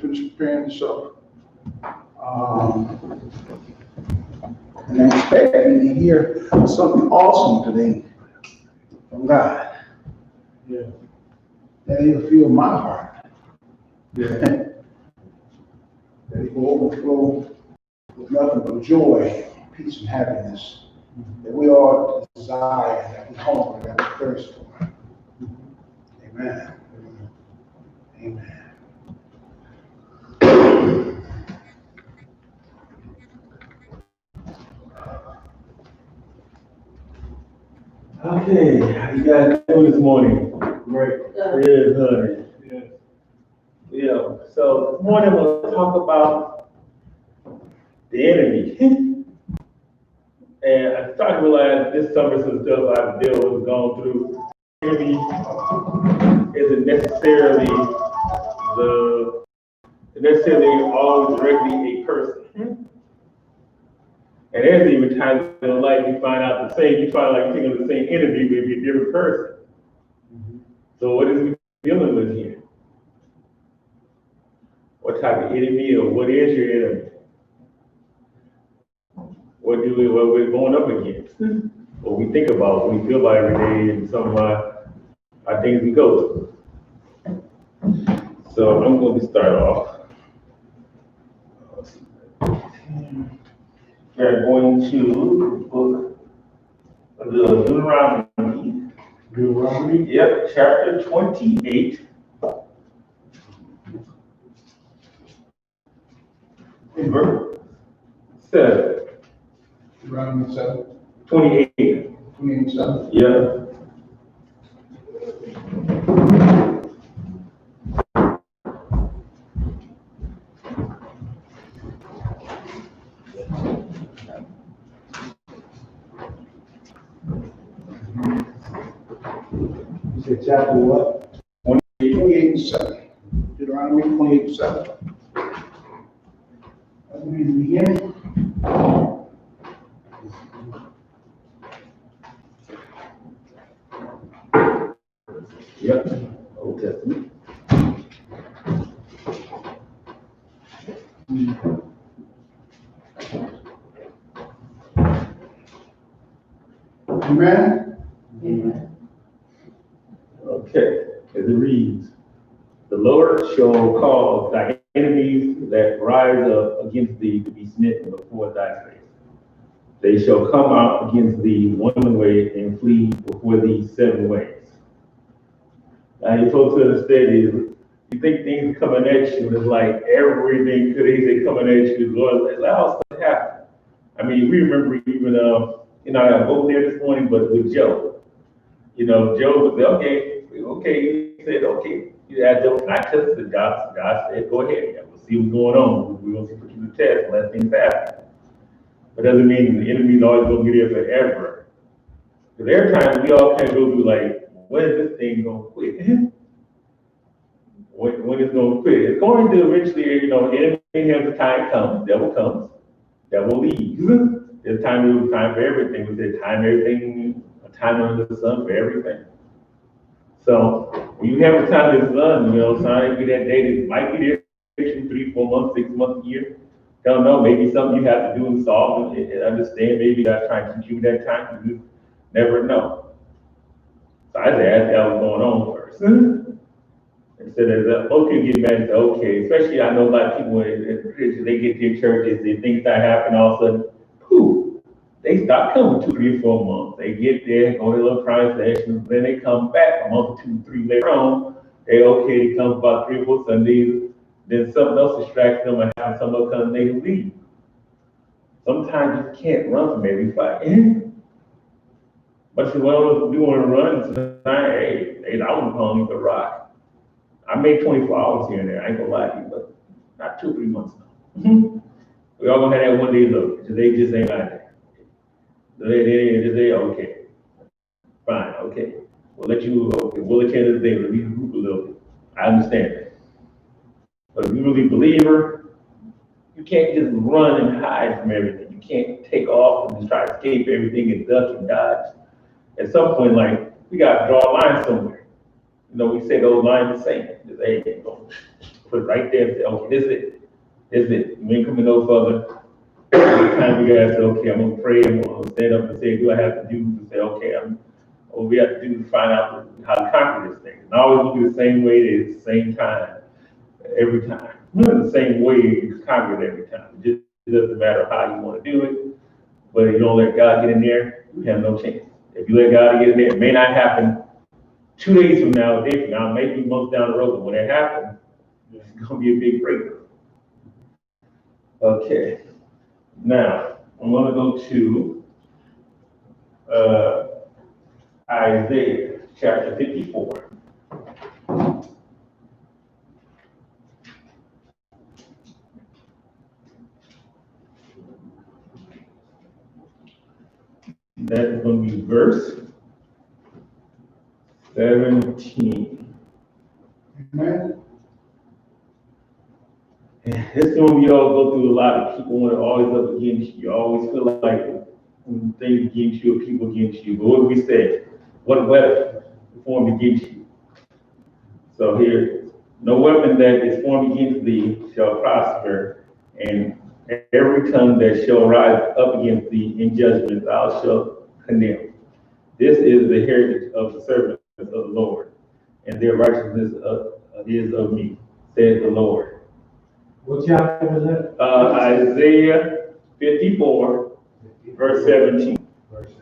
finish preparing yourself. And I'm expecting to hear something awesome today from God. Yeah. That He'll fill my heart. Yeah. That He will overflow with nothing but joy, peace, and happiness. That we all desire, that we hunger, that we thirst for. Amen. Amen. Okay, how you guys doing this morning? Great. Yeah, honey. Yeah. Yeah. So this morning we'll talk about the enemy. And I started to realize this summer some stuff I've dealt with, gone through. The enemy isn't necessarily always directly a person. And there's even times in life you find out you find like you're taking the same enemy with a different person. So what is we dealing with here? What type of enemy or what is your enemy? What we're going up against? What we think about, what we feel about every day, and some of our things we go through. So I'm going to start off. We're going to the book of the Deuteronomy. Deuteronomy? Yep, chapter 28. Verse 7. Deuteronomy 7. 28. 27. Yeah. You said chapter what? 28 and 7. Deuteronomy 28 and 7. Let's read the beginning. Yep. Old Testament. Amen. Amen. Okay, as it reads, the Lord shall cause thy enemies that rise up against thee to be smitten before thy face. They shall come out against thee one way and flee before thee 7 ways. Now you folks understand is you think things are coming at you, and it's like everything could easily coming at you. Lord, allow stuff to happen. I mean, we remember even I voted there this morning, but with Joe. Joe was okay. He said, okay. You asked Joe, can I test it? God said, go ahead. Yeah, we'll see what's going on. We're going to put you to the test and let things happen. But doesn't mean the enemy's always going to be there forever. Because every time we all kind of go through like, when is this thing going to quit? when it's going to quit? It's going to eventually, the enemy has a time comes, devil leaves. There's time for everything. We said a time under the sun for everything. So when you have a time under the sun, it's not going to be that day that might be there 2, 3, 4 months, 6 months, a year. Don't know, maybe something you have to do and solve and understand. Maybe God's trying to teach you that time. You just never know. So I just asked that was going on first. Instead of most people get mad and say, okay, especially I know a lot of people when they get to churches and things start happening, all of a sudden, poof, they stop coming 2, 3, 4 months. They get there, go to a little crying session, then they come back a month, 2, 3 later on. They come about 3 or 4 Sundays, then something else distracts them and happens, some else comes and they leave. Sometimes you can't run from every fight. But you want to run tonight, hey, I wouldn't call me the rock. I made 24 hours here and there, I ain't gonna lie to you, but not 2, 3 months now. We all gonna have that one day look, today just ain't like that. Today, okay, fine, okay. We'll let you attend this day, but we group a little bit. I understand that. But if you really believe her, you can't just run and hide from everything. You can't take off and just try to escape everything and duck and dodge. At some point, we gotta draw a line somewhere. We say those lines the same. Just, hey, put it right there and say, okay, this is it. This is it. You ain't coming no further. Every time we gotta say, okay, I'm gonna pray, I'm gonna stand up and say, do I have to do to say, okay, what we have to do to find out how to conquer this thing. And always do the same way it is, same time, every time. The same way you conquer it every time. It doesn't matter how you want to do it, but if you don't let God get in there, you have no chance. If you let God get in there, it may not happen 2 days from now, a day from now, maybe months down the road, but when it happens, it's gonna be a big breakthrough. Okay, now I'm gonna go to Isaiah chapter 54. That is going to be verse 17. Amen. This is when we all go through a lot of people when they're always up against you. You always feel like when things against you or people against you. But what do we say? What weapon formed against you? So here, no weapon that is formed against thee shall prosper, and every tongue that shall rise up against thee in judgment thou shalt condemn. This is the heritage of the servants of the Lord, and their righteousness is of me, says the Lord. What chapter was that? Isaiah 54, verse 17. Verse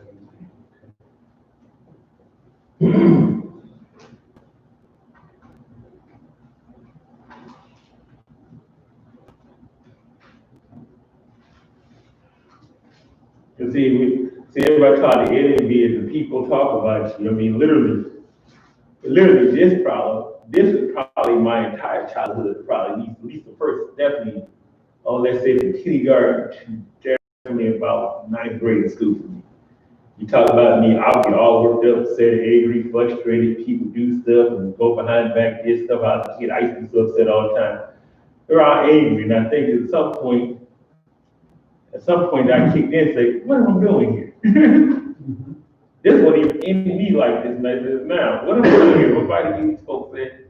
17. You see, everybody thought the enemy is the people talk about you. I mean, literally, this is probably my entire childhood, probably at least the first, definitely, let's say from kindergarten to definitely about 9th grade in school for me. You talk about me, I'll get all worked up, upset, angry, frustrated, people do stuff and go behind back, get stuff out of the kid. I used to be so upset all the time. They're all angry, and I think at some point I kicked in and say, what am I doing here? This wasn't even in me like this now. What am I doing here? Nobody these folks said,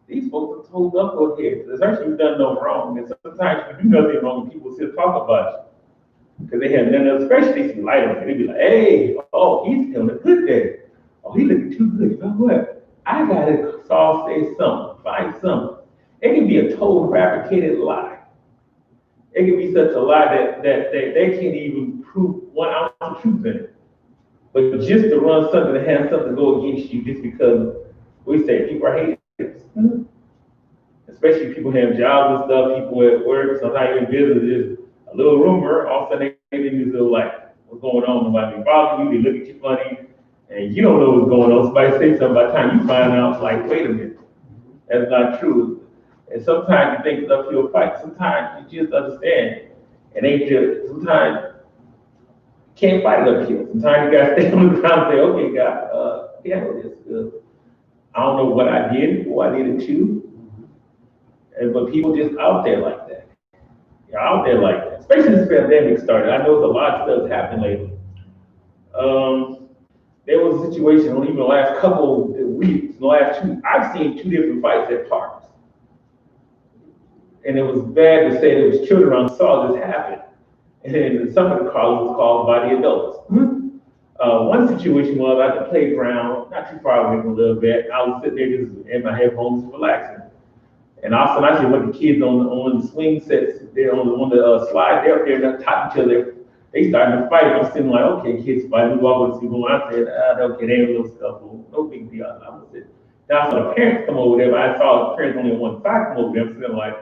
these folks are told up over here. Especially you've done no wrong. And sometimes you do nothing wrong and people still talk about you. Because they have none else, especially if you light on it. They be like, hey, oh, he's feeling a good day. Oh, he's looking too good. You know what? I gotta say something, find something. It can be a total fabricated lie. It can be such a lie that they can't even prove 1 ounce of truth in it. But just to run something to have something go against you just because we say people are haters. Especially people have jobs and stuff, people at work, sometimes in business, there's a little rumor, all of a sudden they just feel like, what's going on? Nobody bothers you, they look at you funny, and you don't know what's going on. Somebody say something, by the time you find out, like, wait a minute, that's not true. And sometimes you think it's up to your fight. Sometimes you just understand. It ain't just, sometimes you can't fight it up here. Sometimes you gotta stay on the ground and say, okay, God, handle this. I don't know what I did before I did it too. But people just out there like that. You're out there like that. Especially since the pandemic started. I know there's a lot of stuff happening lately. There was a situation, even the last couple of weeks, the last 2, I've seen 2 different fights at parks. And it was bad to say there was children around saw this happen. And some of the calls was called by the adults. One situation was at the playground, not too far away from a little bit. I was sitting there just in my headphones relaxing. And also I see what the kids on the swing sets, they're on the slide, they're up there and top each other. They started to fight. I'm sitting like, okay, kids fight. We walk with you. I said, okay, they ain't a little stuff. No big deal. I was sitting. Now, so the parents come over there, but I saw the parents only on one side come over there. I'm sitting like,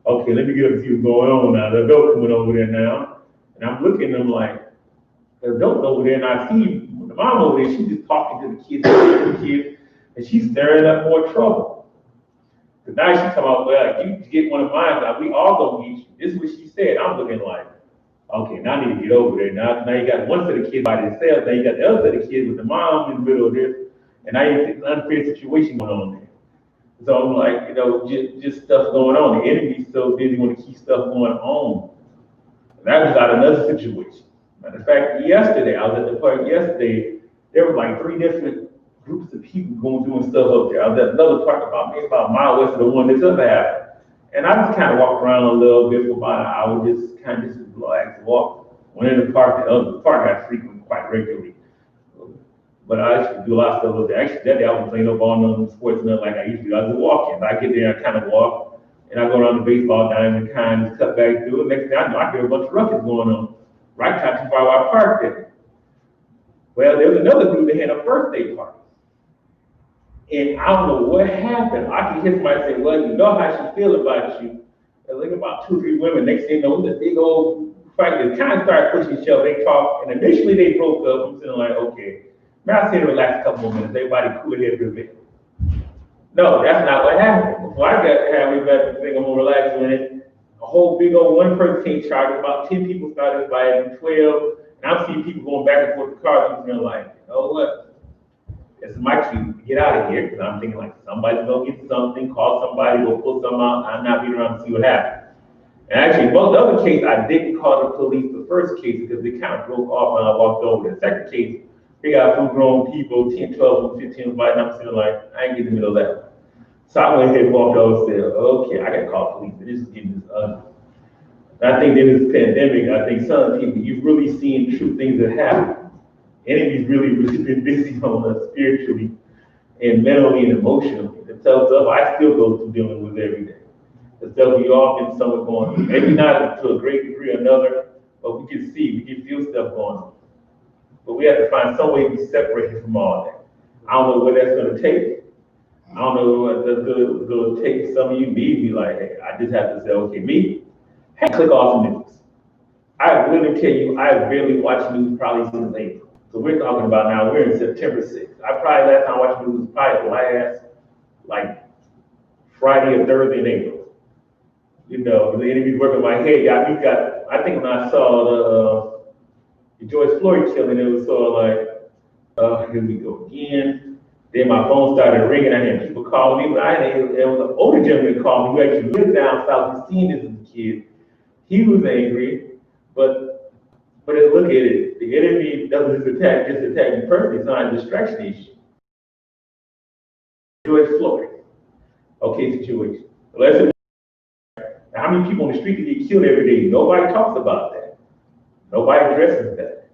okay, let me get up and see what's going on now. The adult coming over there now. And I'm looking at them like, the adult over there, and I see the mom over there, she's just talking to the kids, and she's stirring up more trouble. Because now she's talking about, well, you get one of mine, now we all gonna get you. This is what she said. I'm looking like, okay, now I need to get over there. Now you got one set of kids by themselves, now you got the other set of kids with the mom in the middle of this, and now you see an unfair situation going on there. So I'm like, just stuff going on. The enemy's so busy want to keep stuff going on. And that was out another situation. Matter of fact, yesterday, I was at the park yesterday, there was like 3 different groups of people doing stuff up there. I was at another park about a mile west of the one that's up happened. And I just kind of walked around a little bit for about an hour, just kind of just relax, walk. Went in the park, the park I frequent quite regularly. But I used to do a lot of stuff with it. Actually, that day I was playing no ball, no sports, nothing like I used to do. I was just walking. I get there, I kind of walk, and I go around the baseball diamond and kind of cut back through it. Next thing I know, I hear a bunch of ruckus going on. Right not too far where I parked there. Well, there was another group that had a birthday party. And I don't know what happened. I could hear somebody say, well, you know how she feel about you. And like about 2 or 3 women, next thing you know, the big old fight, they kind of started pushing each other. They talked, and initially they broke up. I'm sitting like, okay. Now I said relax a couple more minutes. Everybody cool head for a bit. No, that's not what happened. Before I got halfway back to think I'm gonna relax a minute, a whole big old one person came charged. About 10 people started fighting, 12, and I'm seeing people going back and forth the cars. I'm feeling like, you know what? This is my cue to get out of here, because I'm thinking like somebody's gonna get something, call somebody, go pull something out. I'm not being around to see what happens. And actually, both the other case, I didn't call the police the first case because they kind of broke off when I walked over. The second case, they got full grown people, 10, 12, 15 fighting. I'm sitting like, I ain't getting in the middle of that. So I went ahead and walked over and said, okay, I gotta call police. This is getting this ugly. And I think in this pandemic, I think some people, you've really seen true things that happen. Enemies really been busy on us spiritually and mentally and emotionally. The stuff I still go through dealing with every day. The stuff we all been somewhat going through. Maybe not to a great degree or another, but we can see, we can feel stuff going on. But we have to find some way to be separated from all that. I don't know what that's gonna take. I don't know what that's gonna take. Some of you may be like, hey, I just have to say, okay, me, hey, click off the news. I really tell you, I barely watched news probably since April. So we're talking about now, we're in September 6th. I probably last time I watched news was probably the last, like, Friday or Thursday in April. You know, the enemy's working my head. I think when I saw the George Floyd killing, it was sort of like, here we go again. Then my phone started ringing. I had people calling me, but it was an older gentleman that called me who actually lived down south. He's seen this as a kid. He was angry, but look at it. The enemy doesn't just attack you personally. It's not a distraction issue. George Floyd. Okay, situation. How many people on the street get killed every day? Nobody talks about that. Nobody addresses that.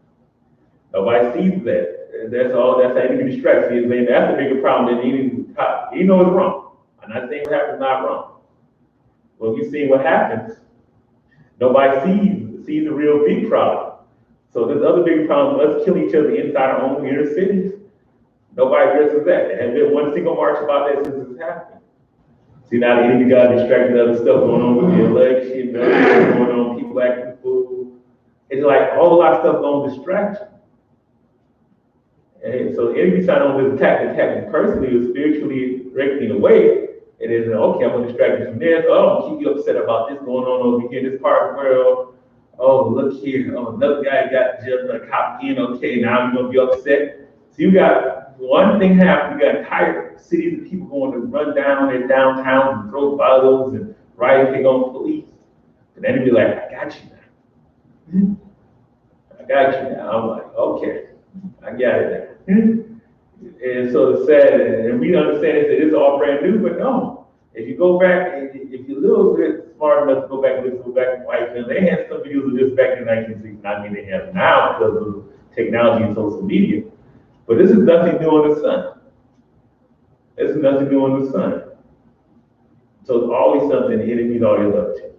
Nobody sees that. That's all. That's how enemy distracts you. That's the bigger problem than even top. You know it's wrong. I'm not saying what happens is not wrong. Well, you see what happens. Nobody sees the real big problem. So there's other big problems, us killing each other inside our own inner cities. Nobody addresses that. There hasn't been one single march about that since it's happened. See, now the enemy got distracted, other stuff going on with the election, going on, people acting fool. It's like a whole lot of stuff going to distract you. And so the enemy's trying to attack you personally or spiritually, directly in a way. It is, okay, I'm going to distract you from this. Oh, I'm going to keep you upset about this going on over here in this part of the world. Oh, look here. Oh, another guy got just a cop in. Okay, now you're going to be upset. So you got one thing happen. You got entire cities of people going to run down their downtown and throw bottles and rioting on police. And then be like, I got you now. I got you now. I'm like, okay, I got it now. And so it's sad, and we understand that it's all brand new, but no. If you go back, if you're a little bit smart enough to go back and fight them, they had some videos of this back in the 1960s. I mean, they have now because of technology and social media. But this is nothing new on the sun. This is nothing new on the sun. So it's always something the enemy's always up to.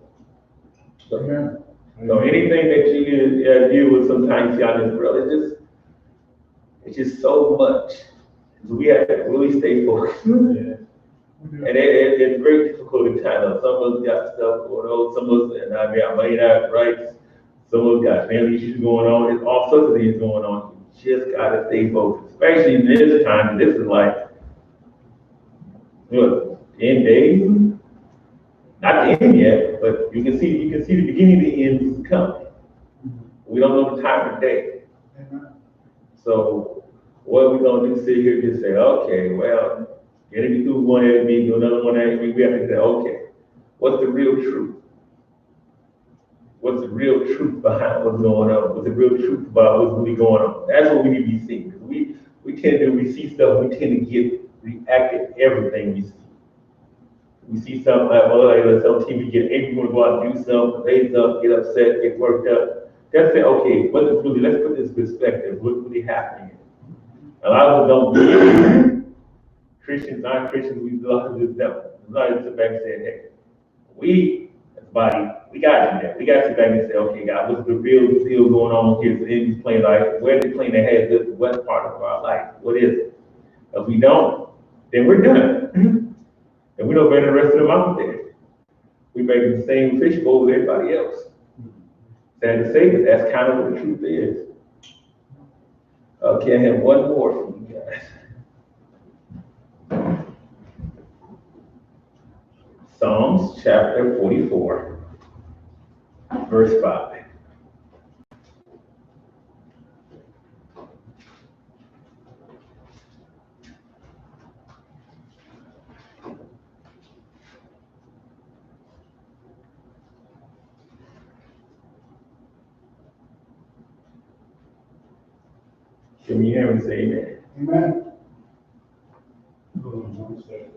So anything that you deal with sometimes out in this world, it's just so much. So we have to really stay focused. Yeah. And it's very difficult at times. Some of us got stuff going on, some of us, and I mean, I may not right. Some of us got family issues going on. There's all sorts of things going on. You just gotta stay focused, especially in this time. This is like, what, 10 days? Not the end yet, but you can see the beginning of the end is coming. We don't know the time of day. So what are we gonna do? Sit here and just say, okay, well, getting me through one enemy, do another one enemy. We have to say, okay, what's the real truth? What's the real truth behind what's going on? What's the real truth about what's really going on? That's what we need to be seeing. We tend to, we see stuff, we tend to react to everything we see. We see something like, well, like some TV get angry, want to go out and do something, raise up, get upset, get worked up. That's it, okay, what is really, let's put this perspective, what's really happening? A lot of us don't get it. Christians, non-Christians, we love this devil. A lot of us sit back and say, hey, we, as a body, we got to do that. We got to sit back and say, okay, God, what's the real deal going on here? So enemy's playing like, where they playing their head, this what part of our life? What is it? If we don't, then we're done. And we don't better the rest of them out there. We make the same fish bowl as everybody else. Sad to say, but that's kind of what the truth is. Okay, I have one more for you guys. Psalms chapter 44, verse 5. Can you hear me say amen? Amen. Hold on one second.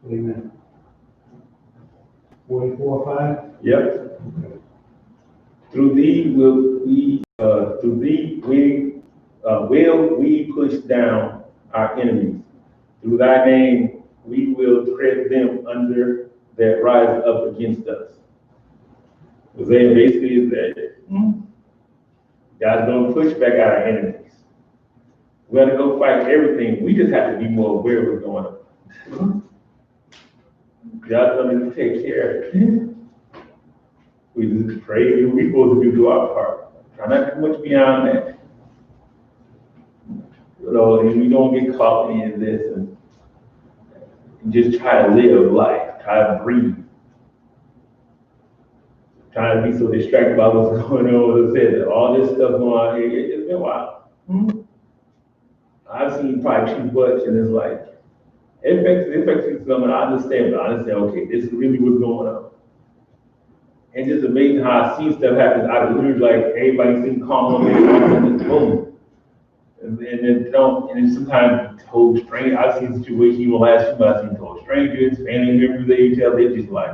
Amen. 44:5? Yep. Okay. Through thee will we push down our enemies. Through thy name we will tread them under that rise up against us. So saying basically is that God's gonna push back our enemies. We're gonna go fight everything. We just have to be more aware of what's going on. God's gonna take care of it. We just pray, we're supposed to do our part. Try not to do much beyond that. You know, and we don't get caught in this and just try to live life, try to breathe. Trying to be so distracted by what's going on. As I said, all this stuff going on here, it's been a while. I've seen probably too much, and it's like, it affects me some, and I understand, okay, this is really what's going on. And just amazing how I see stuff happen. I literally like everybody seems calm on me, and just boom. And then sometimes told strangers, I've seen situations even last year, I've seen told strangers, family members, they tell, they're just like,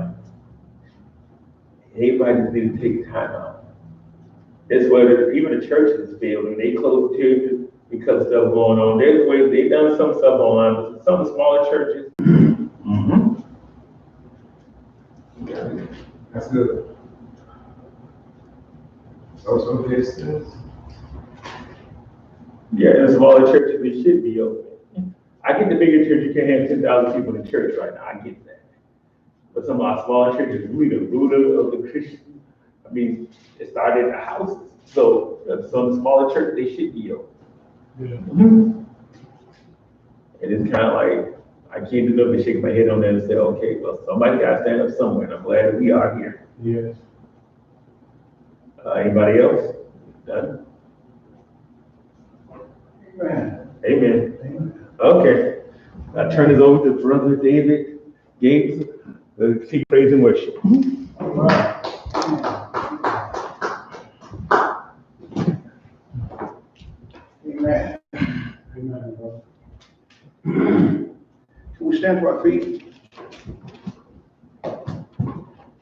everybody just need to take time out. That's where even the churches fail, and they close churches because of stuff going on. There's ways they've done some stuff online, but some of the smaller churches. That's good. So this is. Yeah, in the smaller churches, they should be open. I get the bigger church, you can't have 10,000 people in church right now, I get that. But some of our smaller churches, really the root of the Christian, I mean, it started in the houses. So some of the smaller churches, they should be open. Yeah. And it's kind of like, I can't do nothing but shake my head on that and say, okay, well, somebody got to stand up somewhere, and I'm glad that we are here. Yes. Anybody else? Done? Amen. Amen. Amen. Okay. I turn this over to Brother David Gates. Let's keep praise and worship. All right. Amen. Amen, brother. Can we stand to our feet?